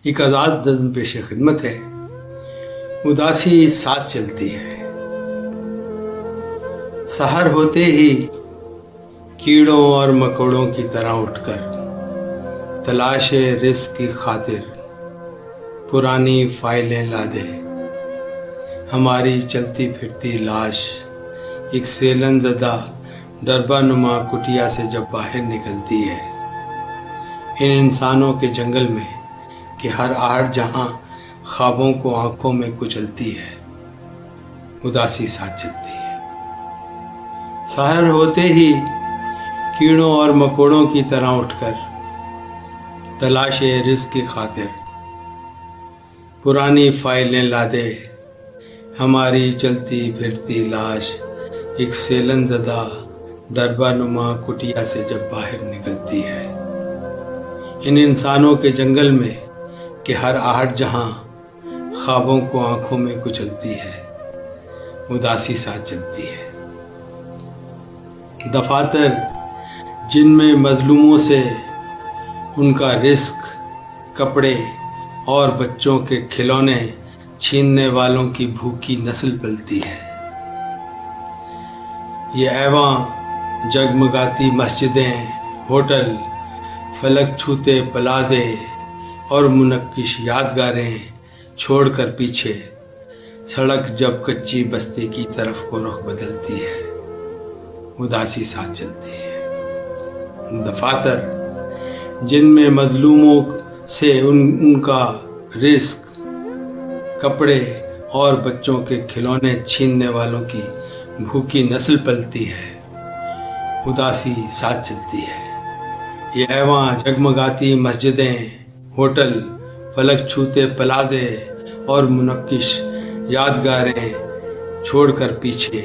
ایک آزاد نظم پیش خدمت ہے۔ اداسی ساتھ چلتی ہے، سحر ہوتے ہی کیڑوں اور مکوڑوں کی طرح اٹھ کر تلاش رزق کی خاطر پرانی فائلیں لا دے، ہماری چلتی پھرتی لاش ایک سیلن زدہ ڈربہ نما کٹیا سے جب باہر نکلتی ہے، ان انسانوں کے جنگل میں کہ ہر آہٹ جہاں خوابوں کو آنکھوں میں کچلتی ہے، اداسی ساتھ چلتی ہے۔ سحر ہوتے ہی کیڑوں اور مکوڑوں کی طرح اٹھ کر تلاش رزق کی خاطر پرانی فائلیں لا دے، ہماری چلتی پھرتی لاش ایک سیلن زدہ ڈربہ نما کٹیا سے جب باہر نکلتی ہے، ان انسانوں کے جنگل میں کہ ہر آہٹ جہاں خوابوں کو آنکھوں میں کچلتی ہے، اداسی ساتھ چلتی ہے۔ دفاتر جن میں مظلوموں سے ان کا رزق، کپڑے اور بچوں کے کھلونے چھیننے والوں کی بھوکی نسل پلتی ہے، یہ ایواں جگمگاتی مسجدیں، ہوٹل، فلک چھوتے پلازے اور منقش یادگاریں چھوڑ کر پیچھے سڑک جب کچی بستی کی طرف کو رخ بدلتی ہے، اداسی ساتھ چلتی ہے۔ دفاتر جن میں مظلوموں سے ان کا رزق، کپڑے اور بچوں کے کھلونے چھیننے والوں کی بھوکی نسل پلتی ہے، اداسی ساتھ چلتی ہے۔ یہ ایواں جگمگاتی مسجدیں، ہوٹل، فلک چھوتے پلازے اور منقش یادگاریں چھوڑ کر پیچھے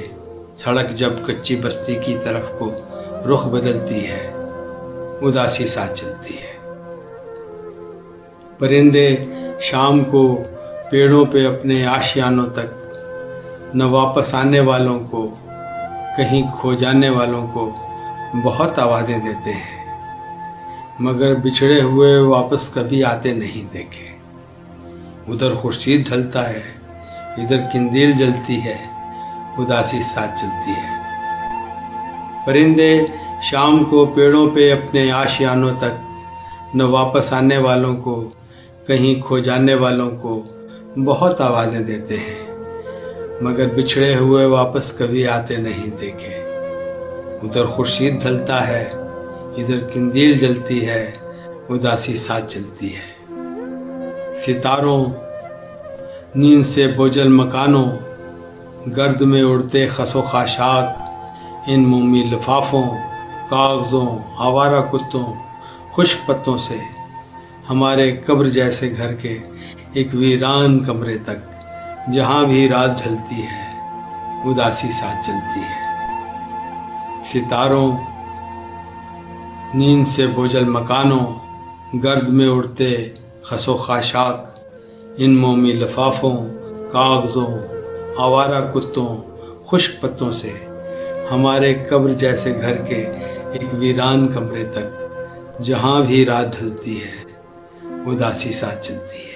سڑک جب کچی بستی کی طرف کو رخ بدلتی ہے، اداسی ساتھ چلتی ہے۔ پرندے شام کو پیڑوں پہ اپنے آشیانوں تک نہ واپس آنے والوں کو، کہیں کھو جانے والوں کو بہت آوازیں دیتے ہیں، مگر بچھڑے ہوئے واپس کبھی آتے نہیں دیکھے۔ ادھر خورشید ڈھلتا ہے، ادھر قندیل جلتی ہے، اداسی ساتھ چلتی ہے۔ پرندے شام کو پیڑوں پہ اپنے آشیانوں تک نہ واپس آنے والوں کو، کہیں کھو جانے والوں کو بہت آوازیں دیتے ہیں، مگر بچھڑے ہوئے واپس کبھی آتے نہیں دیکھے۔ ادھر خورشید ڈھلتا ہے، ادھر قندیل جلتی ہے، اداسی ساتھ چلتی ہے۔ ستاروں نیند سے بوجھل مکانوں، گرد میں اڑتے خس و خاشاک، ان مومی لفافوں، کاغذوں، آوارہ کتوں، خشک پتوں سے ہمارے قبر جیسے گھر کے ایک ویران کمرے تک جہاں بھی رات ڈھلتی ہے، اداسی ساتھ چلتی ہے۔ ستاروں نیند سے بوجھل مکانوں، گرد میں اڑتے خس و خاشاک، ان مومی لفافوں، کاغذوں، آوارہ کتوں، خشک پتوں سے ہمارے قبر جیسے گھر کے ایک ویران کمرے تک جہاں بھی رات ڈھلتی ہے، اداسی ساتھ چلتی ہے۔